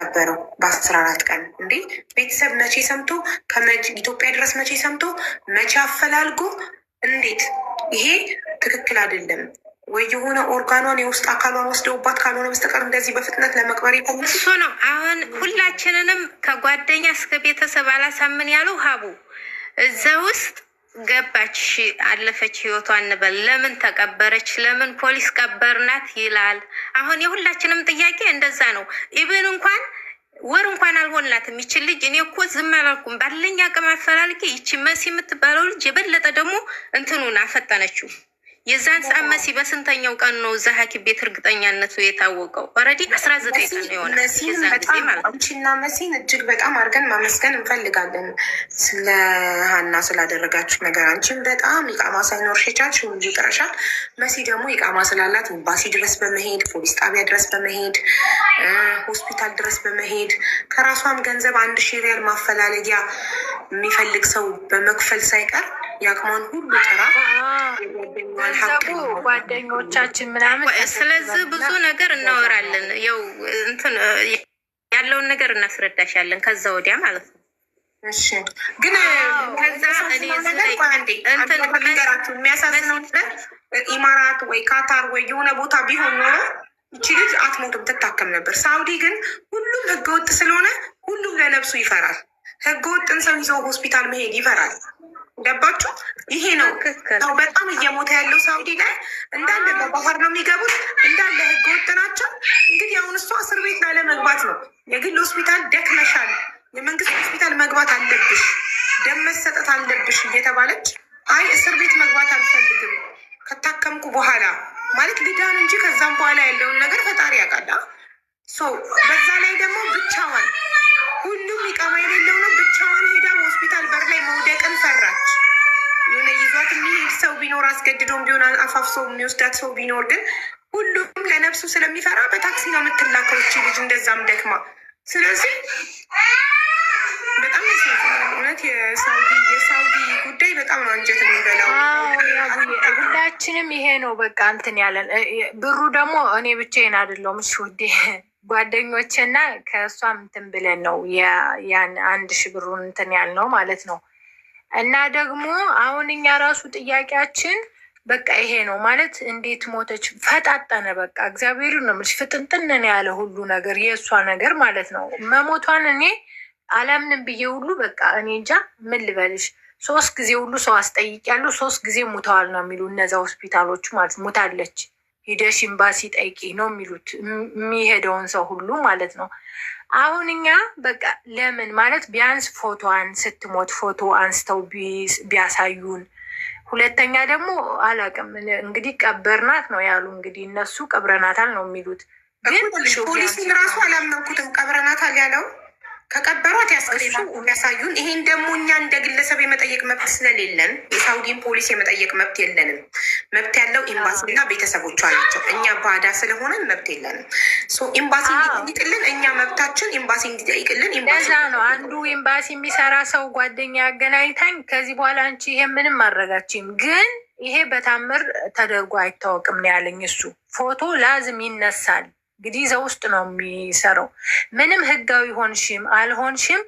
ነበረው በ14 ቀን እንዴ ቤተሰብ መቼ ሰምቶ ኢትዮጵያ ድረስ መቼ ሰምቶ መቼ አፈላልጎ እንዴት? ይሄ ትክክል አይደለም ወይ? የሆነ ኦርጋኗን የውስጥ አካሏን ወስደውባት ካልሆነ በስተቀር እንደዚህ በፍጥነት ለመቅበር እሱ ነው። አሁን ሁላችንንም ከጓደኛ እስከ ቤተሰብ አላሳምን ያለው ሀቡ እዛ ውስጥ ገባች፣ አለፈች ህይወቷ እንበል። ለምን ተቀበረች? ለምን ፖሊስ ቀበርናት ይላል። አሁን የሁላችንም ጥያቄ እንደዛ ነው። ኢብን እንኳን ወር እንኳን አልሆንላትም ይችል ልጅ። እኔ እኮ ዝም አላልኩም፣ ባለኝ አቅም አፈላልጌ ይቺ መሲ የምትባለው ልጅ የበለጠ ደግሞ እንትኑን አፈጠነችው። የዛን ሰዓት መሲ በስንተኛው ቀን ነው እዛ ሐኪም ቤት እርግጠኛነቱ የታወቀው? ኦልሬዲ 19 ቀን ይሆናል። አንቺና መሲን እጅግ በጣም አድርገን ማመስገን እንፈልጋለን ስለ ሀና ስላደረጋችሁ ነገር። አንቺን በጣም ኢቃማ ሳይኖር ሸቻች እንጂ ጥረሻል። መሲ ደግሞ ኢቃማ ስላላት ኤምባሲ ድረስ በመሄድ ፖሊስ ጣቢያ ድረስ በመሄድ ሆስፒታል ድረስ በመሄድ ከራሷም ገንዘብ 1000 ሪያል ማፈላለጊያ የሚፈልግ ሰው በመክፈል ሳይቀር የአቅሟን ሁሉ ጥራ ጓደኞቻችን ምናምን። ስለዚህ ብዙ ነገር እናወራለን። ያው እንትን ያለውን ነገር እናስረዳሻለን ከዛ ወዲያ ማለት ነው። እሺ ግን የሚያሳዝነው ኢማራት ወይ ካታር ወይ የሆነ ቦታ ቢሆን ኖሮ ይቺ ልጅ አትሞትም፣ ትታከም ነበር። ሳውዲ ግን ሁሉም ህገወጥ ስለሆነ ሁሉም ለነብሱ ይፈራል። ህገወጥን ሰው ይዘው ሆስፒታል መሄድ ይፈራል። ገባችሁ? ይሄ ነው ሰው በጣም እየሞተ ያለው ሳውዲ ላይ። እንዳለ በባህር ነው የሚገቡት፣ እንዳለ ህገወጥ ናቸው። እንግዲህ አሁን እሷ እስር ቤት ላለመግባት ነው። የግል ሆስፒታል ደክመሻል፣ የመንግስት ሆስፒታል መግባት አለብሽ፣ ደም መሰጠት አለብሽ እየተባለች አይ እስር ቤት መግባት አልፈልግም ከታከምኩ በኋላ ማለት ልዳን እንጂ ከዛም በኋላ ያለውን ነገር ፈጣሪ ያውቃል። በዛ ላይ ደግሞ ብቻዋን ሁሉም ኢቃማ የሌለው ነው። ብቻዋን ሄዳ ሆስፒታል በር ላይ መውደቅን ፈራች። የሆነ ይዟት የሚሄድ ሰው ቢኖር አስገድዶም ቢሆን አፋፍሶ የሚወስዳት ሰው ቢኖር ግን ሁሉም ለነፍሱ ስለሚፈራ በታክሲ ነው የምትላከው እቺ ልጅ እንደዛም ደክማ። ስለዚህ በጣም እውነት የሳውዲ ጉዳይ በጣም ነው አንጀት የሚበላው። ሁላችንም ይሄ ነው በቃ እንትን ያለን። ብሩ ደግሞ እኔ ብቻዬን አይደለሁም። እሺ ውዴ ጓደኞችና ከእሷም እንትን ብለን ነው ያን 1000 ብሩን እንትን ያልነው ማለት ነው። እና ደግሞ አሁን እኛ ራሱ ጥያቄያችን በቃ ይሄ ነው ማለት እንዴት ሞተች? ፈጣጠነ በቃ እግዚአብሔር ነው የምልሽ፣ ፍጥንጥንን ያለ ሁሉ ነገር የእሷ ነገር ማለት ነው። መሞቷን እኔ አላምንም ብዬ ሁሉ በቃ እኔ እንጃ ምን ልበልሽ። 3 ጊዜ ሁሉ ሰው አስጠይቂያለሁ። 3 ጊዜ ሙተዋል ነው የሚሉ እነዛ ሆስፒታሎቹ ማለት ሙታለች ሂደሽ ኤምባሲ ጠይቂ ነው የሚሉት የሚሄደውን ሰው ሁሉ ማለት ነው። አሁን እኛ በቃ ለምን ማለት ቢያንስ ፎቶዋን ስትሞት ፎቶ አንስተው ቢያሳዩን። ሁለተኛ ደግሞ አላቅም እንግዲህ ቀበርናት ነው ያሉ። እንግዲህ እነሱ ቀብረናታል ነው የሚሉት። ግን ፖሊሱን ራሱ አላመንኩትም ቀብረናታል ያለው። ከቀበሯት ያሳዩን። ይሄን ደግሞ እኛ እንደ ግለሰብ የመጠየቅ መብት ስለሌለን የሳውዲን ፖሊስ የመጠየቅ መብት የለንም። መብት ያለው ኤምባሲና ቤተሰቦቿ ናቸው። እኛ ባዳ ስለሆነን መብት የለንም። ኤምባሲ እንዲጠይቅልን እኛ መብታችን ኤምባሲ እንዲጠይቅልን። ለዛ ነው አንዱ ኤምባሲ የሚሰራ ሰው ጓደኛ ያገናኝታኝ ከዚህ በኋላ አንቺ ይሄ ምንም ማድረጋችም ግን ይሄ በታምር ተደርጎ አይታወቅም ነው ያለኝ። እሱ ፎቶ ላዝም ይነሳል እንግዲህ እዛ ውስጥ ነው የሚሰራው። ምንም ህጋዊ ሆንሽም አልሆንሽም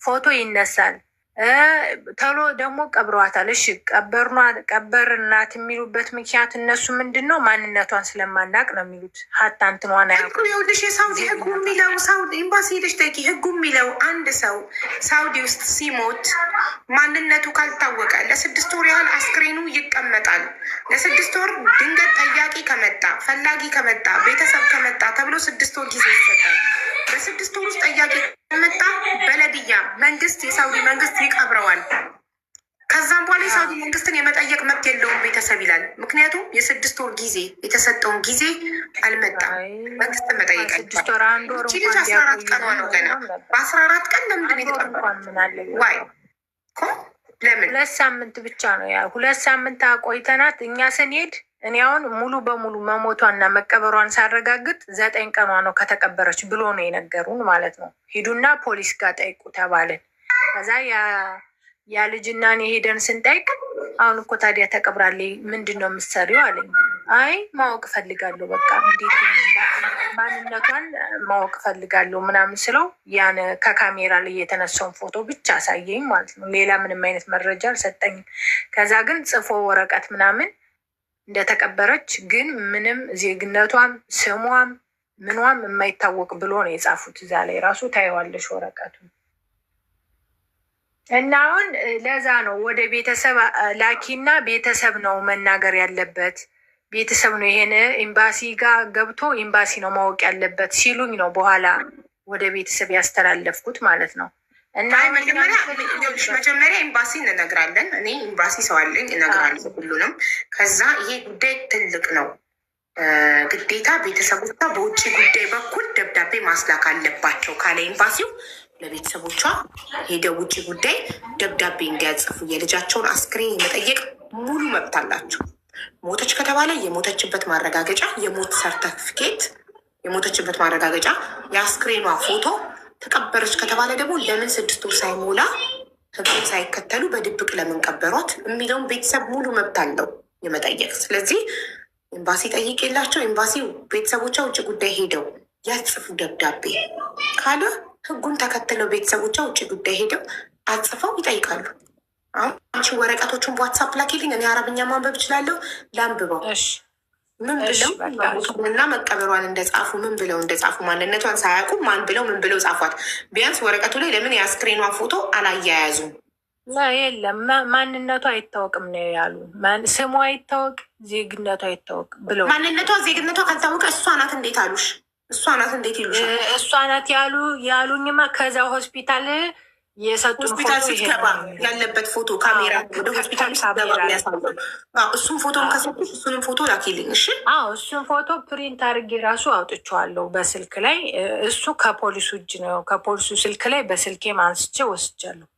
ፎቶ ይነሳል። ተሎ ደግሞ ቀብረዋታል። እሺ ቀበርናት የሚሉበት ምክንያት እነሱ ምንድን ነው ማንነቷን ስለማናቅ ነው የሚሉት። ሀታ እንትኗን ያውልሽ የሳውዲ ህጉ የሚለው ሳውዲ ኤምባሲ ሄደሽ ጠይቂ። ህጉ የሚለው አንድ ሰው ሳውዲ ውስጥ ሲሞት ማንነቱ ካልታወቀ ለ6 ወር ያህል አስክሬኑ ይቀመጣል። ለ6 ወር ድንገት ጠያቂ ከመጣ ፈላጊ ከመጣ ቤተሰብ ከመጣ ተብሎ 6 ወር ጊዜ ይሰጣል። በ6 ወር ውስጥ ጠያቂ ከመጣ በለድያ መንግስት የሳውዲ መንግስት ይቀብረዋል። ከዛም በኋላ የሳውዲ መንግስትን የመጠየቅ መብት የለውም ቤተሰብ ይላል። ምክንያቱም የ6 ወር ጊዜ የተሰጠውን ጊዜ አልመጣም። መንግስትን መጠየቅ ልጅ 14 ቀኗ ነው ገና። በ14 ቀን ለምንድን ዋይ ለምን 2 ሳምንት ብቻ ነው 2 ሳምንት አቆይተናት እኛ ስንሄድ እኔ አሁን ሙሉ በሙሉ መሞቷና መቀበሯን ሳረጋግጥ 9 ቀኗ ነው ከተቀበረች ብሎ ነው የነገሩን ማለት ነው። ሂዱና ፖሊስ ጋር ጠይቁ ተባልን። ከዛ ያ ልጅና እኔ ሄደን ስንጠይቅ አሁን እኮ ታዲያ ተቀብራለች ምንድን ነው የምትሰሪው አለኝ። አይ ማወቅ እፈልጋለሁ በቃ እንዴት ማንነቷን ማወቅ ፈልጋለሁ ምናምን ስለው ያን ከካሜራ ላይ የተነሳውን ፎቶ ብቻ አሳየኝ ማለት ነው። ሌላ ምንም አይነት መረጃ አልሰጠኝም። ከዛ ግን ጽፎ ወረቀት ምናምን እንደተቀበረች ግን ምንም ዜግነቷም ስሟም ምኗም የማይታወቅ ብሎ ነው የጻፉት። እዛ ላይ ራሱ ታየዋለሽ ወረቀቱ። እና አሁን ለዛ ነው ወደ ቤተሰብ ላኪና ቤተሰብ ነው መናገር ያለበት፣ ቤተሰብ ነው ይሄን ኤምባሲ ጋር ገብቶ ኤምባሲ ነው ማወቅ ያለበት ሲሉኝ ነው በኋላ ወደ ቤተሰብ ያስተላለፍኩት ማለት ነው። እና መጀመሪያ ኤምባሲ እንነግራለን። እኔ ኤምባሲ ሰው አለኝ እነግራለሁ ሁሉንም። ከዛ ይሄ ጉዳይ ትልቅ ነው፣ ግዴታ ቤተሰቦቿ በውጭ ጉዳይ በኩል ደብዳቤ ማስላክ አለባቸው ካለ ኤምባሲው ለቤተሰቦቿ ሄደው ውጭ ጉዳይ ደብዳቤ እንዲያጽፉ የልጃቸውን አስክሬን የመጠየቅ ሙሉ መብት አላቸው። ሞተች ከተባለ የሞተችበት ማረጋገጫ፣ የሞት ሰርተፊኬት፣ የሞተችበት ማረጋገጫ፣ የአስክሬኗ ፎቶ፣ ተቀበረች ከተባለ ደግሞ ለምን 6 ወር ሳይሞላ ሕግን ሳይከተሉ በድብቅ ለምን ቀበሯት የሚለውን ቤተሰብ ሙሉ መብት አለው የመጠየቅ። ስለዚህ ኤምባሲ ጠይቅ የላቸው። ኤምባሲ ቤተሰቦቿ ውጭ ጉዳይ ሄደው ያጽፉ ደብዳቤ ካለ ሕጉን ተከትለው ቤተሰቦቿ ውጭ ጉዳይ ሄደው አጽፈው ይጠይቃሉ። አሁን አንቺ ወረቀቶቹን በዋትሳፕ ላኪልኝ፣ እኔ አረብኛ ማንበብ እችላለሁ፣ ላንብበው። ምን ብለው እና መቀበሯን እንደጻፉ ምን ብለው እንደጻፉ ማንነቷን ሳያውቁ ማን ብለው ምን ብለው ጻፏት። ቢያንስ ወረቀቱ ላይ ለምን የአስክሬኗ ፎቶ አላያያዙም? የለም ማንነቷ አይታወቅም ነው ያሉ። ስሟ አይታወቅ፣ ዜግነቷ አይታወቅ ብለው ማንነቷ ዜግነቷ ካልታወቀ እሷ ናት እንዴት አሉሽ? እሷ ናት እንዴት ይሉሻል? እሷ ናት ያሉኝማ ከዛ ሆስፒታል የሰጡን ሆስፒታል ስትገባ ያለበት ፎቶ ካሜራ ወደ ሆስፒታል ስትገባ ያሳየው እሱን ፎቶን ከሰጡሽ እሱንም ፎቶ ላኪልኝ። እሺ እሱን ፎቶ ፕሪንት አድርጌ ራሱ አውጥቼዋለሁ በስልክ ላይ። እሱ ከፖሊሱ እጅ ነው፣ ከፖሊሱ ስልክ ላይ በስልኬ አንስቼ ወስጃለሁ።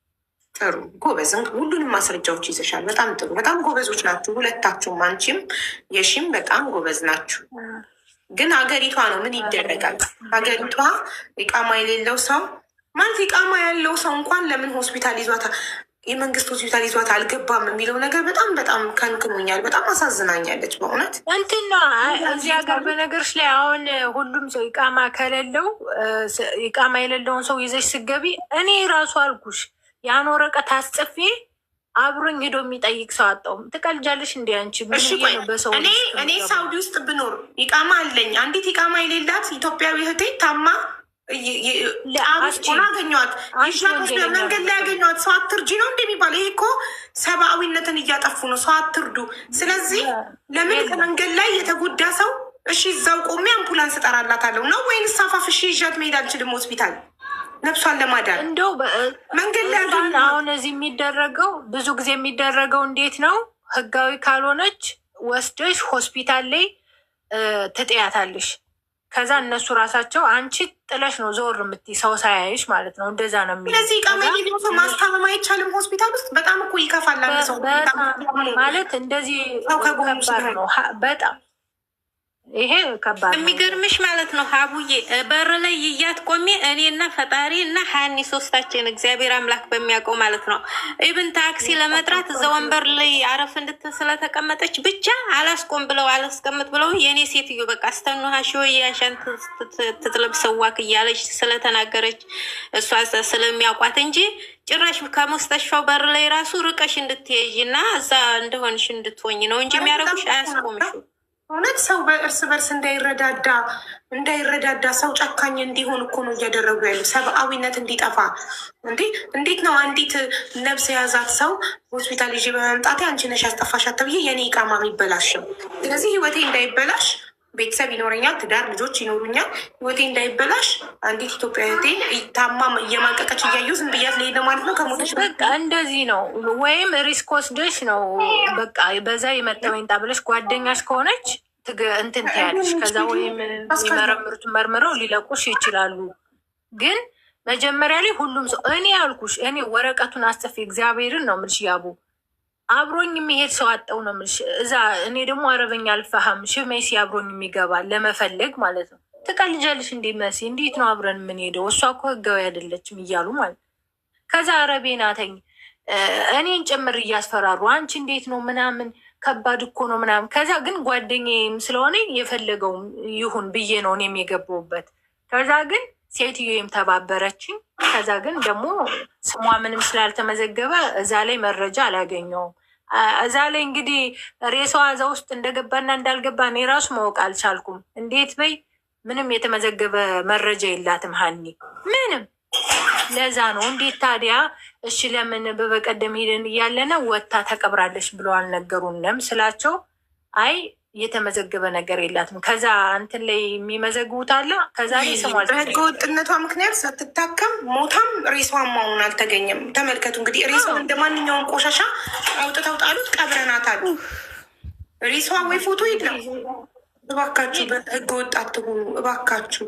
ጥሩ ጎበዝ፣ ሁሉንም ማስረጃዎች ይዘሻል። በጣም ጥሩ፣ በጣም ጎበዞች ናችሁ ሁለታችሁም፣ አንቺም የሺም በጣም ጎበዝ ናችሁ። ግን ሀገሪቷ ነው ምን ይደረጋል? ሀገሪቷ ኢቃማ የሌለው ሰው ማለት ኢቃማ ያለው ሰው እንኳን ለምን ሆስፒታል ይዟታ የመንግስት ሆስፒታል ይዟታ አልገባም የሚለው ነገር በጣም በጣም ከንክኖኛል። በጣም አሳዝናኛለች በእውነት እንትን ነው እዚህ ሀገር። በነገሮች ላይ አሁን ሁሉም ሰው ኢቃማ ከሌለው ኢቃማ የሌለውን ሰው ይዘሽ ስገቢ እኔ ራሱ አልኩሽ ያን ወረቀት አስጽፌ አብሮኝ ሄዶ የሚጠይቅ ሰው አጣውም። ትቀልጃለሽ እንዲ አንቺ በሰው እኔ ሳውዲ ውስጥ ብኖር ኢቃማ አለኝ። አንዲት ኢቃማ የሌላት ኢትዮጵያዊ እህቴ ታማ አገኘዋት፣ መንገድ ላይ ያገኘዋት። ሰው አትርጂ ነው እንደሚባለው። ይሄ እኮ ሰብአዊነትን እያጠፉ ነው። ሰው አትርዱ። ስለዚህ ለምን ከመንገድ ላይ የተጎዳ ሰው እሺ እዛው ቆሜ አምቡላንስ እጠራላታለሁ ነው ወይንስ አፋፍሽ ይዣት መሄድ አልችልም ሆስፒታል ነፍሷን ለማዳን? እንደው መንገድ ላይ አሁን እዚህ የሚደረገው ብዙ ጊዜ የሚደረገው እንዴት ነው? ህጋዊ ካልሆነች ወስደሽ ሆስፒታል ላይ ትጥያታለሽ። ከዛ እነሱ ራሳቸው አንቺ ጥለሽ ነው ዞር የምትይ ሰው ሳያይሽ ማለት ነው። እንደዛ ነው የሚለው። ስለዚህ ቃ ማስታመም አይቻልም ሆስፒታል ውስጥ። በጣም እኮ ይከፋል ሰው ማለት እንደዚህ ከባድ ነው በጣም ይሄ ከባድ። የሚገርምሽ ማለት ነው ሀቡዬ በር ላይ ይያት ቆሜ እኔና ፈጣሪ እና ሀኒ ሶስታችን እግዚአብሔር አምላክ በሚያውቀው ማለት ነው ኢብን ታክሲ ለመጥራት እዛ ወንበር ላይ አረፍ እንድትል ስለተቀመጠች ብቻ አላስቆም ብለው አላስቀምጥ ብለው የእኔ ሴትዮ በቃ አስተኑ ሀሽወ ያሻን ትጥለብ ሰዋክ እያለች ስለተናገረች እሷ ስለሚያውቋት እንጂ ጭራሽ ከሙስተሽፋው በር ላይ ራሱ ርቀሽ እንድትሄጂ እና እዛ እንደሆንሽ እንድትሆኝ ነው እንጂ የሚያደርጉሽ አያስቆምሽ። እውነት ሰው በእርስ በርስ እንዳይረዳዳ ሰው ጨካኝ እንዲሆን እኮ ነው እያደረጉ ያሉ። ሰብአዊነት እንዲጠፋ እንዴት ነው አንዲት ነብስ የያዛት ሰው ሆስፒታል ይዤ በመምጣቴ አንቺ ነሽ ያስጠፋሻት ተብዬ የኔ ኢቃማ የሚበላሽም። ስለዚህ ህይወቴ እንዳይበላሽ ቤተሰብ ይኖረኛል፣ ትዳር ልጆች ይኖሩኛል። ህይወቴ እንዳይበላሽ አንዲት ኢትዮጵያዊቴ ታማ እየማቀቀች እያየሁ ዝም ብያት ልሄድ ነው ማለት ነው። ከሞተች በቃ እንደዚህ ነው። ወይም ሪስክ ወስደሽ ነው በቃ በዛ የመጣው ይንጣ ብለሽ ጓደኛሽ ከሆነች እንትን ትያለሽ። ከዛ ወይም የሚመረምሩትን መርምረው ሊለቁሽ ይችላሉ። ግን መጀመሪያ ላይ ሁሉም ሰው እኔ ያልኩሽ እኔ ወረቀቱን አስጽፌ እግዚአብሔርን ነው የምልሽ ያቡ አብሮኝ የሚሄድ ሰው አጠው ነው የምልሽ። እዛ እኔ ደግሞ አረበኛ አልፈሃም ሽሜሲ አብሮኝ የሚገባ ለመፈለግ ማለት ነው። ትቀልጃለሽ እንዴ መሲ? እንዴት ነው አብረን የምንሄደው? እሷ እኮ ህጋዊ አይደለችም እያሉ ማለት ከዛ አረቤ ናተኝ እኔን ጭምር እያስፈራሩ አንቺ እንዴት ነው ምናምን ከባድ እኮ ነው ምናምን። ከዛ ግን ጓደኛዬም ስለሆነ የፈለገውም ይሁን ብዬ ነው እኔም የገባሁበት። ከዛ ግን ሴትዮዬም ተባበረችኝ። ከዛ ግን ደግሞ ስሟ ምንም ስላልተመዘገበ እዛ ላይ መረጃ አላገኘውም። እዛ ላይ እንግዲህ ሬሳዋ እዛ ውስጥ እንደገባና እንዳልገባ እኔ ራሱ ማወቅ አልቻልኩም። እንዴት በይ ምንም የተመዘገበ መረጃ የላትም ሀኒ ምንም። ለዛ ነው እንዴት ታዲያ እሺ ለምን በበቀደም ሄደን እያለነ ወታ ተቀብራለች ብሎ አልነገሩንም ስላቸው፣ አይ የተመዘገበ ነገር የላትም። ከዛ እንትን ላይ የሚመዘግቡት አለ። ከዛ ላይ ስሟል በህገ ወጥነቷ ምክንያት ሳትታከም ሞታም ሬሷን ማሆን አልተገኘም። ተመልከቱ እንግዲህ ሬሷን እንደ ማንኛውም ቆሻሻ አውጥተው ጣሉት፣ ቀብረናት አሉ። ሬሷ ወይ ፎቶ የለም። እባካችሁ በህገ ወጥ አትሁኑ። እባካችሁ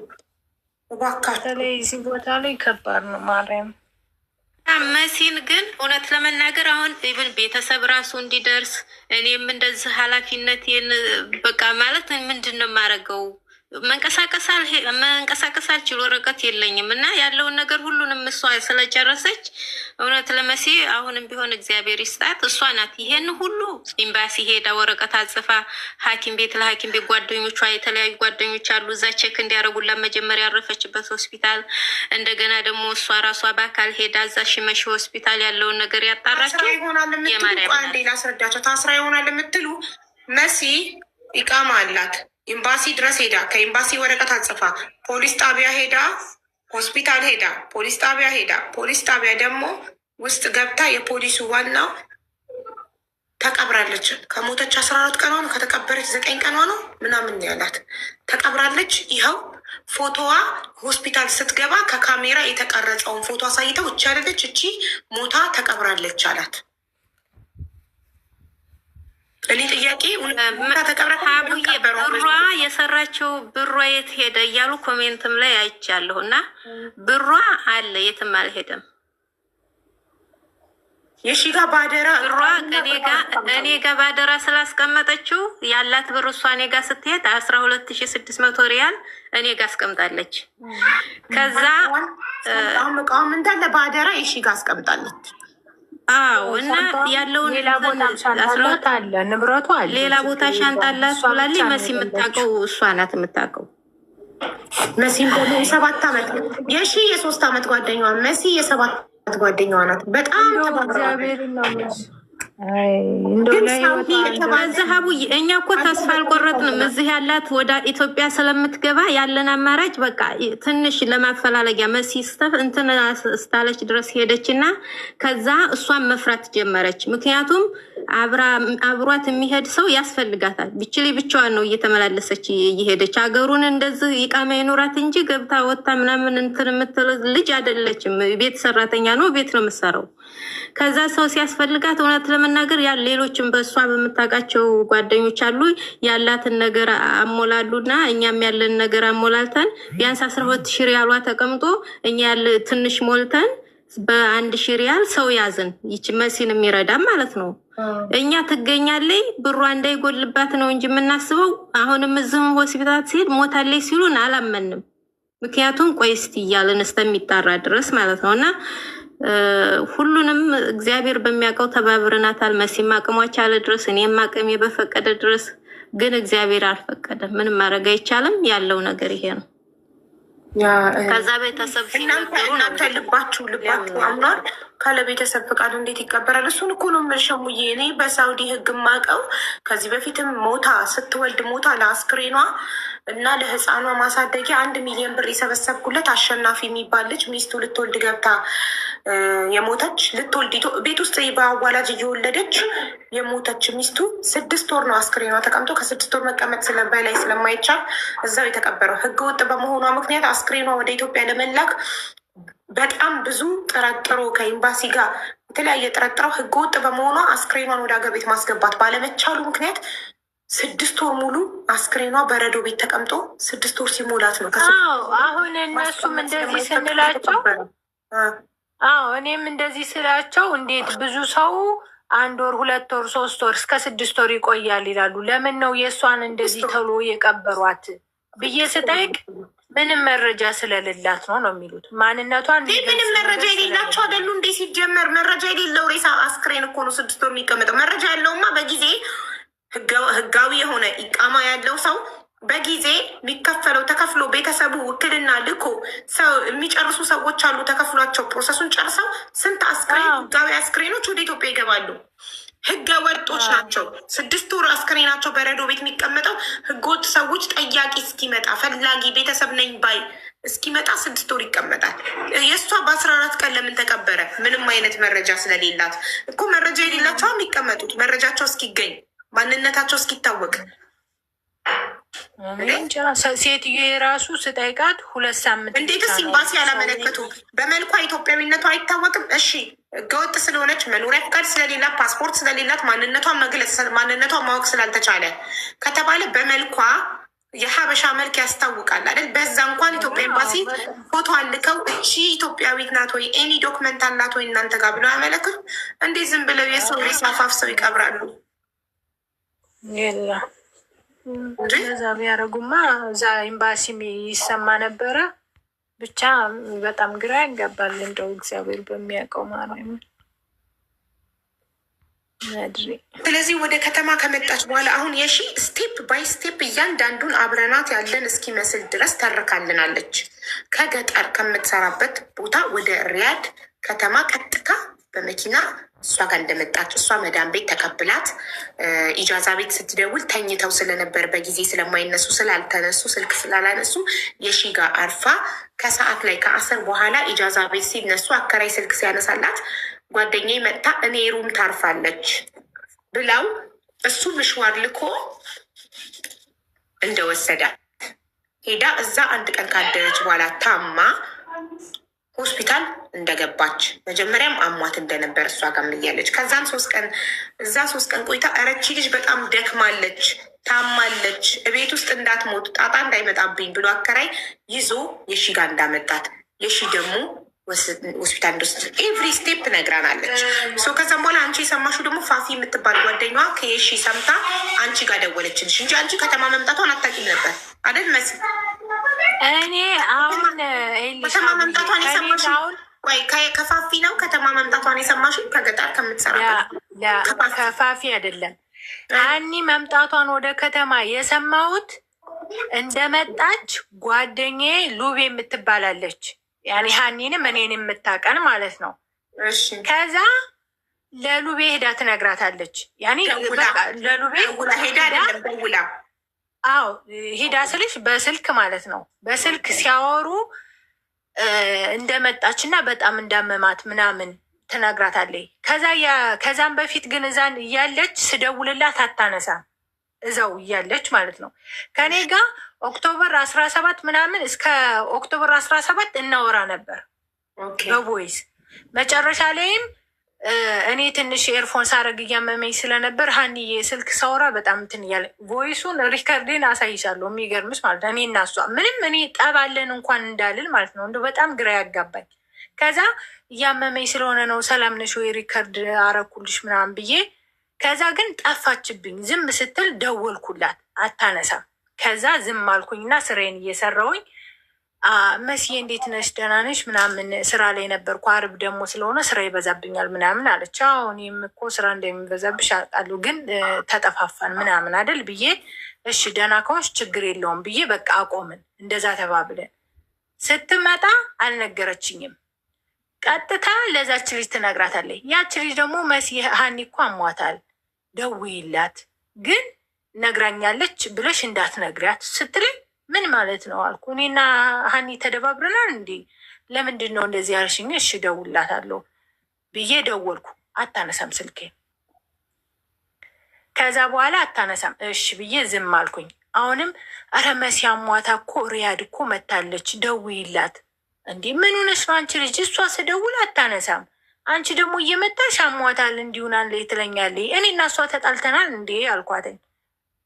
በተለይ እዚህ ቦታ ላይ ከባድ ነው ማርያም። መሲን ግን እውነት ለመናገር አሁን ኢቭን ቤተሰብ ራሱ እንዲደርስ እኔም እንደዚህ ኃላፊነቴን በቃ ማለት ምንድን ነው የማደርገው? መንቀሳቀስ አልችል፣ ወረቀት የለኝም እና ያለውን ነገር ሁሉንም እሷ ስለጨረሰች እውነት ለመሲ አሁንም ቢሆን እግዚአብሔር ይስጣት። እሷ ናት ይሄን ሁሉ ኤምባሲ ሄዳ ወረቀት አጽፋ ሐኪም ቤት ለሐኪም ቤት ጓደኞቿ የተለያዩ ጓደኞች አሉ እዛ ቼክ እንዲያደርጉላት መጀመሪያ ያረፈችበት ሆስፒታል፣ እንደገና ደግሞ እሷ ራሷ በአካል ሄዳ እዛ ሽመሽ ሆስፒታል ያለውን ነገር ያጣራቸው። አንዴ ላስረዳቸው። ታስራ ይሆናል የምትሉ መሲ ኢቃማ አላት። ኤምባሲ ድረስ ሄዳ ከኤምባሲ ወረቀት አጽፋ ፖሊስ ጣቢያ ሄዳ ሆስፒታል ሄዳ ፖሊስ ጣቢያ ሄዳ ፖሊስ ጣቢያ ደግሞ ውስጥ ገብታ የፖሊሱ ዋናው ተቀብራለች። ከሞተች 14 ቀኗ ነው፣ ከተቀበረች 9 ቀኗ ነው ምናምን ያላት ተቀብራለች። ይኸው ፎቶዋ ሆስፒታል ስትገባ ከካሜራ የተቀረጸውን ፎቶ አሳይተው እቺ ያለች እቺ ሞታ ተቀብራለች አላት። እኔ ጥያቄ ሀቡዬ ብሯ የሰራችው ብሯ የት ሄደ እያሉ ኮሜንትም ላይ አይቻለሁ። እና ብሯ አለ የትም አልሄደም። የሺጋ ባደራ ብሯ እኔ ጋ ባደራ ስላስቀመጠችው ያላት ብር እሷ እኔ ጋ ስትሄድ 12,600 ሪያል እኔ ጋ አስቀምጣለች። ከዛ ቃም እንዳለ ባደራ የሺጋ አስቀምጣለች። አዎ እና ያለውን ሌላ ቦታ ሻንጣ አለ፣ ንብረቱ አለ፣ ሌላ ቦታ ሻንጣ አላት ብላለች። መሲ የምታውቀው እሷ ናት የምታውቀው። መሲም ደግሞ የ7 ዓመት የሺ የ3 ዓመት ጓደኛዋ መሲ የ7 ዓመት ጓደኛዋ ናት። በጣም እግዚአብሔር ነው። ዛሀቡ እኛ እኮ ተስፋ አልቆረጥንም። እዚህ ያላት ወደ ኢትዮጵያ ስለምትገባ ያለን አማራጭ በቃ ትንሽ ለማፈላለጊያ መሲ እንትን ስታለች ድረስ ሄደች እና ከዛ እሷን መፍራት ጀመረች። ምክንያቱም አብሯት የሚሄድ ሰው ያስፈልጋታል። ብችሊ ብቻዋን ነው እየተመላለሰች እየሄደች ሀገሩን እንደዚህ ይቃማ ይኖራት እንጂ ገብታ ወታ ምናምን እንትን የምትል ልጅ አይደለችም። ቤት ሰራተኛ ነው፣ ቤት ነው የምትሰራው። ከዛ ሰው ሲያስፈልጋት እውነት ለመናገር ሌሎችም በእሷ በምታውቃቸው ጓደኞች አሉ ያላትን ነገር አሞላሉና እኛም ያለን ነገር አሞላልተን ቢያንስ 12,000 ሪያሏ ተቀምጦ እኛ ያለ ትንሽ ሞልተን በ1,000 ሪያል ሰው ያዝን። ይች መሲን የሚረዳ ማለት ነው። እኛ ትገኛለይ ብሯ እንዳይጎልባት ነው እንጂ የምናስበው። አሁንም እዚህም ሆስፒታል ሲሄድ ሞታለይ ሲሉን አላመንም። ምክንያቱም ቆይ እስቲ እያልን እስከሚጣራ ድረስ ማለት ነው። እና ሁሉንም እግዚአብሔር በሚያውቀው ተባብረናታል። መሲም አቅሟ ቻለ ድረስ እኔም አቅሜ በፈቀደ ድረስ፣ ግን እግዚአብሔር አልፈቀደም። ምንም ማድረግ አይቻልም። ያለው ነገር ይሄ ነው። ከዛ ቤተሰብ እናንተ ልባችሁ አምኗል። ካለ ቤተሰብ ፈቃድ እንዴት ይቀበራል? እሱን እኮ ነው የምልሸሙዬ። እኔ በሳውዲ ሕግ ማቀው ከዚህ በፊትም ሞታ ስትወልድ ሞታ ለአስክሬኗ እና ለህፃኗ ማሳደጊያ 1 ሚሊዮን ብር የሰበሰብኩለት አሸናፊ የሚባል ልጅ ሚስቱ ልትወልድ ገብታ የሞተች ልትወልድ ቤት ውስጥ በአዋላጅ እየወለደች የሞተች ሚስቱ 6 ወር ነው አስክሬኗ ተቀምጦ ከ6 ወር መቀመጥ በላይ ስለማይቻል እዛው የተቀበረው። ህገወጥ በመሆኗ ምክንያት አስክሬኗ ወደ ኢትዮጵያ ለመላክ በጣም ብዙ ጠረጥሮ ከኤምባሲ ጋር የተለያየ ጠረጥረው ህገወጥ በመሆኗ አስክሬኗን ወደ ሀገር ቤት ማስገባት ባለመቻሉ ምክንያት 6 ወር ሙሉ አስክሬኗ በረዶ ቤት ተቀምጦ 6 ወር ሲሞላት ነው። አሁን እነሱም እንደዚህ ስንላቸው እኔም እንደዚህ ስላቸው እንዴት ብዙ ሰው 1 ወር 2 ወር 3 ወር እስከ 6 ወር ይቆያል ይላሉ። ለምን ነው የእሷን እንደዚህ ተብሎ የቀበሯት ብዬ ስጠይቅ ምንም መረጃ ስለሌላት ነው የሚሉት። ማንነቷን ምንም መረጃ የሌላቸው አይደሉ እንዴ? ሲጀመር መረጃ የሌለው ሬሳ አስክሬን እኮ ነው 6 ወር የሚቀመጠው። መረጃ ያለውማ በጊዜ ህጋዊ የሆነ ኢቃማ ያለው ሰው በጊዜ የሚከፈለው ተከፍሎ ቤተሰቡ ውክልና ልኮ ሰው የሚጨርሱ ሰዎች አሉ። ተከፍሏቸው ፕሮሰሱን ጨርሰው ስንት አስክሬን ህጋዊ አስክሬኖች ወደ ኢትዮጵያ ይገባሉ። ህገ ወጦች ናቸው። 6 ወር አስክሬናቸው በረዶ ቤት የሚቀመጠው ህገወጥ ሰዎች ጠያቂ እስኪመጣ ፈላጊ ቤተሰብ ነኝ ባይ እስኪመጣ 6 ወር ይቀመጣል። የእሷ በ14 ቀን ለምን ተቀበረ? ምንም አይነት መረጃ ስለሌላት እኮ መረጃ የሌላቸው የሚቀመጡት መረጃቸው እስኪገኝ ማንነታቸው እስኪታወቅ ሴትዮ የራሱ ስጠይቃት 2 ሳምንት እንዴትስ ኤምባሲ ያላመለከቱ? በመልኳ ኢትዮጵያዊነቷ አይታወቅም። እሺ ህገወጥ ስለሆነች መኖሪያ ፈቃድ ስለሌላት ፓስፖርት ስለሌላት ማንነቷን መግለጽ ማንነቷን ማወቅ ስላልተቻለ ከተባለ በመልኳ የሀበሻ መልክ ያስታውቃል አይደል? በዛ እንኳን ኢትዮጵያ ኤምባሲ ፎቶ አልከው እቺ ኢትዮጵያዊት ናት ወይ ኤኒ ዶክመንት አላት ወይ እናንተ ጋር ብለው ያመለክቱ። እንዴት ዝም ብለው የሰው ሬሳ አፋፍሰው ይቀብራሉ? እዛ ቢያደርጉማ እዛ ኤምባሲም ይሰማ ነበረ። ብቻ በጣም ግራ ያጋባል። እንደው እግዚአብሔር በሚያውቀው ማርያም መድሪ። ስለዚህ ወደ ከተማ ከመጣች በኋላ አሁን የሺ ስቴፕ ባይ ስቴፕ እያንዳንዱን አብረናት ያለን እስኪመስል ድረስ ተርካልናለች። ከገጠር ከምትሰራበት ቦታ ወደ ሪያድ ከተማ ቀጥታ በመኪና እሷ ጋር እንደመጣች እሷ መዳን ቤት ተቀብላት ኢጃዛ ቤት ስትደውል ተኝተው ስለነበር በጊዜ ስለማይነሱ ስላልተነሱ ስልክ ስላላነሱ የሺ ጋር አርፋ ከሰዓት ላይ ከ10 በኋላ ኢጃዛ ቤት ሲነሱ አከራይ ስልክ ሲያነሳላት ጓደኛዬ መጥታ እኔ ሩም ታርፋለች ብላው እሱ ምሽዋር ልኮ እንደወሰዳት ሄዳ እዛ 1 ቀን ካደረች በኋላ ታማ ሆስፒታል እንደገባች መጀመሪያም አሟት እንደነበር እሷ ጋር እያለች ከዛም 3 ቀን እዛ 3 ቀን ቆይታ እረቺ ልጅ በጣም ደክማለች ታማለች ቤት ውስጥ እንዳትሞት ጣጣ እንዳይመጣብኝ ብሎ አከራይ ይዞ የሺ ጋር እንዳመጣት የሺ ደግሞ ሆስፒታል እንደወስድ ኤቭሪ ስቴፕ ነግራናለች። ከዛም በኋላ አንቺ የሰማሹ ደግሞ ፋፊ የምትባል ጓደኛዋ ከየሺ ሰምታ አንቺ ጋር ደወለችልሽ እንጂ አንቺ ከተማ መምጣቷን አታውቂም ነበር አይደል? መስ እኔ አሁን ከተማ መምጣቷን የሰማሽ ወይ ከፋፊ ነው? ከተማ መምጣቷን የሰማሽ ከገጠር ከምትሰራበት ከፋፊ አይደለም። አኒ መምጣቷን ወደ ከተማ የሰማሁት እንደመጣች ጓደኛዬ ሉቤ የምትባላለች ያኔ ሀኒንም እኔን የምታቀን ማለት ነው። ከዛ ለሉቤ ሄዳ ትነግራታለች። ያኔ ለሉቤ ሄዳ አዎ ሄዳ ስልሽ በስልክ ማለት ነው። በስልክ ሲያወሩ እንደመጣች እና በጣም እንዳመማት ምናምን ትነግራታለች። ከዛም በፊት ግን እዛን እያለች ስደውልላት አታነሳም። እዛው እያለች ማለት ነው ከኔ ጋር ኦክቶበር 17 ምናምን እስከ ኦክቶበር 17 እናወራ ነበር በቮይስ። መጨረሻ ላይም እኔ ትንሽ ኤርፎን ሳረግ እያመመኝ ስለነበር ሀኒዬ ስልክ ሳወራ በጣም እንትን እያለ ቮይሱን ሪከርድን አሳይሻለሁ። የሚገርምሽ ማለት ነው እኔ እና እሷ ምንም እኔ ጠባለን እንኳን እንዳልል ማለት ነው እንደ በጣም ግራ ያጋባኝ። ከዛ እያመመኝ ስለሆነ ነው ሰላም ነሽ ወይ ሪከርድ አረኩልሽ ምናምን ብዬ ከዛ ግን ጠፋችብኝ። ዝም ስትል ደወልኩላት አታነሳም። ከዛ ዝም አልኩኝና ስራዬን እየሰራውኝ መስዬ እንዴት ነሽ ደህና ነሽ ምናምን ስራ ላይ ነበርኩ። አርብ ደግሞ ስለሆነ ስራ ይበዛብኛል ምናምን አለች። እኔም እኮ ስራ እንደሚበዛብሽ አውቃለሁ ግን ተጠፋፋን ምናምን አይደል ብዬ እሺ ደህና ከሆንሽ ችግር የለውም ብዬ በቃ አቆምን። እንደዛ ተባብለን ስትመጣ አልነገረችኝም። ቀጥታ ለዛች ልጅ ትነግራታለች። ያች ልጅ ደግሞ መስዬ ሀኒ እኮ አሟታል ደውይላት ግን ነግራኛለች ብለሽ እንዳትነግሪያት ስትለኝ ምን ማለት ነው አልኩ። እኔና ሀኒ ተደባብረናል እንዴ? ለምንድን ነው እንደዚህ ያልሽኝ? እሺ ደውላታለሁ ብዬ ደወልኩ። አታነሳም ስልኬ። ከዛ በኋላ አታነሳም። እሺ ብዬ ዝም አልኩኝ። አሁንም ኧረ መሲ አሟታ እኮ ሪያድ እኮ መታለች ደውይላት። እንዴ ምን ሆነሽ ነው አንቺ ልጅ? እሷ ስደውል አታነሳም። አንቺ ደግሞ እየመጣሽ አሟታል እንዲሁናለ ትለኛለች። እኔ እና እሷ ተጣልተናል እንዴ አልኳተኝ።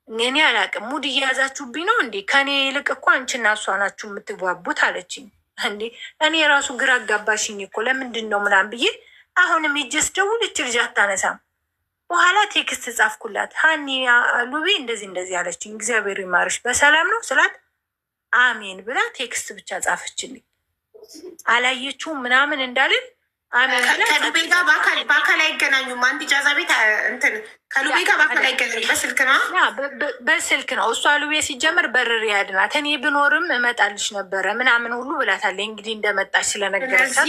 እኔ አላቅም ሙድ እየያዛችሁብኝ ነው እንዴ? ከኔ ይልቅ እኮ አንቺና እሷ ናችሁ የምትግባቡት አለችኝ። እንዴ እኔ ራሱ ግራ አጋባሽኝ እኮ ለምንድን ነው ምናምን ብዬ አሁንም ሂጅ ስደውል እች ልጅ አታነሳም። በኋላ ቴክስት ጻፍኩላት። ሀኒ ሉቤ እንደዚህ እንደዚህ አለችኝ። እግዚአብሔር ይማርሽ በሰላም ነው ስላት አሜን ብላ ቴክስት ብቻ ጻፈችልኝ። አላየችውም ምናምን እንዳልን ከሉቤ ጋር በአካል አይገናኙም። አንድ ኢጃዛ ቤት እንትን ከሉቤ ጋር በአካል አይገናኙም። በስልክ ነው በስልክ ነው። እሷ ሉቤ ሲጀምር በርር ያድናት እኔ ብኖርም እመጣልሽ ነበረ ምናምን ሁሉ ብላታለች። እንግዲህ እንደመጣች ስለነገረቻት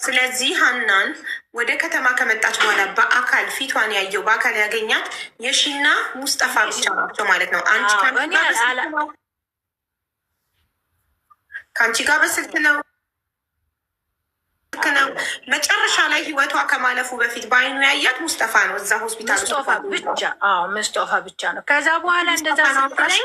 ስለዚህ ሀናን ወደ ከተማ ከመጣች በኋላ በአካል ፊቷን ያየው በአካል ያገኛት የሺና ሙስጠፋ ብቻ ናቸው ማለት ነው። ከአንቺ ጋር በስልክ ነው ነው መጨረሻ ላይ ህይወቷ ከማለፉ በፊት በአይኑ ያያት ሙስጠፋ ነው። እዛ ሆስፒታል ሙስጠፋ ብቻ ነው። ከዛ በኋላ እንደዛ ስትለኝ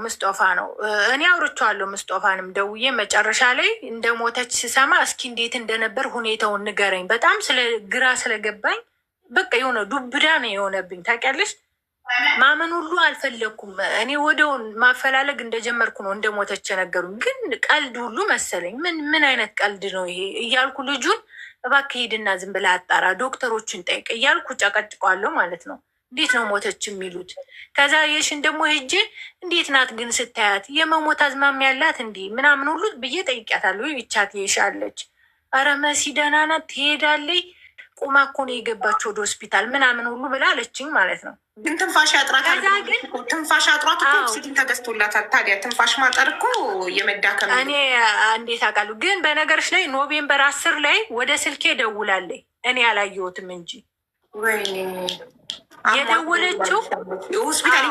ሙስጠፋ ነው። እኔ አውርቼዋለሁ ሙስጠፋንም ደውዬ መጨረሻ ላይ እንደሞተች ስሰማ እስኪ እንዴት እንደነበር ሁኔታውን ንገረኝ። በጣም ግራ ስለገባኝ በቃ የሆነ ዱብዳ ነው የሆነብኝ። ታውቂያለሽ ማመን ሁሉ አልፈለግኩም። እኔ ወደውን ማፈላለግ እንደጀመርኩ ነው እንደሞተች ነገሩኝ። ግን ቀልድ ሁሉ መሰለኝ። ምን አይነት ቀልድ ነው ይሄ እያልኩ ልጁን እባክህ ሂድና ዝም ብለህ አጣራ፣ ዶክተሮችን ጠይቅ እያልኩ ጨቀጭቋለሁ ማለት ነው። እንዴት ነው ሞተች የሚሉት? ከዛ የሽን ደግሞ ሄጄ እንዴት ናት ግን ስታያት የመሞት አዝማሚያ ያላት እንዲህ ምናምን ሁሉ ብዬ ጠይቂያታለሁ። ይቻት የሻለች ኧረ መሲ ደህና ናት ትሄዳለች፣ ቁማ እኮ ነው የገባች ወደ ሆስፒታል ምናምን ሁሉ ብላ አለችኝ ማለት ነው። ግን ትንፋሽ ያጥራታል። ትንፋሽ አጥሯት እኮ ኦክሲጅን ተገዝቶላታል። ታዲያ ትንፋሽ ማጠር እኮ የመዳከም እኔ እንዴት አውቃለሁ? ግን በነገርሽ ላይ ኖቬምበር 10 ላይ ወደ ስልኬ ደውላለች። እኔ አላየሁትም እንጂ የደወለችው ሆስፒታል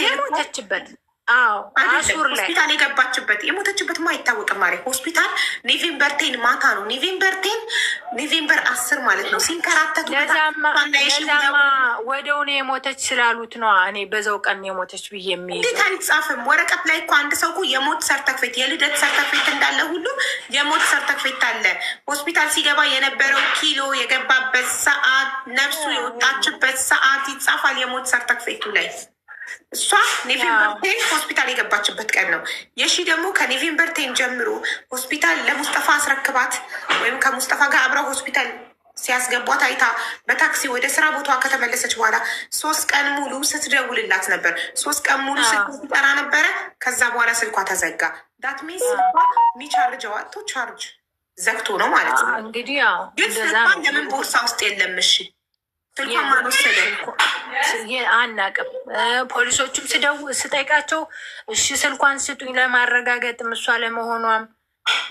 የሞተችበት አሱር ላይ ሆስፒታል የገባችበት የሞተችበት ማ አይታወቅም። ማሪ ሆስፒታል ኖቬምበር 10 ማታ ነው። ኖቬምበር 10 ማለት ነው። ሲንከራተቱ ለዛማ ወደውን የሞተች ስላሉት ነው። እኔ በዛው ቀን የሞተች ብዬ የሚይዘው እንዴት አይጻፍም? ወረቀት ላይ እኮ አንድ ሰው እኮ የሞት ሰርተፍኬት የልደት ሰርተፍኬት እንዳለ ሁሉ የሞት ሰርተፍኬት አለ። ሆስፒታል ሲገባ የነበረው ኪሎ፣ የገባበት ሰዓት፣ ነፍሱ የወጣችበት ሰዓት ይጻፋል የሞት ሰርተፍኬቱ ላይ። እሷ ኖቬምበር 10 ሆስፒታል የገባችበት ቀን ነው። የሺ ደግሞ ከኖቬምበር 10 ጀምሮ ሆስፒታል ለሙስጠፋ አስረክባት ወይም ከሙስጠፋ ጋር አብረው ሆስፒታል ሲያስገቧት አይታ በታክሲ ወደ ስራ ቦታዋ ከተመለሰች በኋላ 3 ቀን ሙሉ ስትደውልላት ነበር። 3 ቀን ሙሉ ስልክ ስትጠራ ነበረ። ከዛ በኋላ ስልኳ ተዘጋ። ዳት ሚንስ ስልኳ የሚቻርጀው አጥቶ ቻርጅ ዘግቶ ነው ማለት ነው። እንግዲህ ግን ስልኳ ለምን ቦርሳ ውስጥ የለም? እሺ አናቅም። ፖሊሶቹም ስጠይቃቸው እሺ ስልኳን ስጡኝ ለማረጋገጥም እሷ ለመሆኗም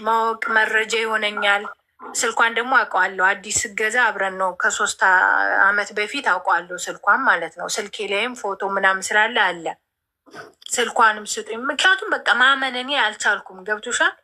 ማወቅ መረጃ ይሆነኛል። ስልኳን ደግሞ አውቀዋለሁ። አዲስ ስገዛ አብረን ነው ከ3 ዓመት በፊት አውቀዋለሁ ስልኳን ማለት ነው። ስልኬ ላይም ፎቶ ምናምን ስላለ አለ። ስልኳንም ስጡኝ። ምክንያቱም በቃ ማመን እኔ አልቻልኩም። ገብቶሻል?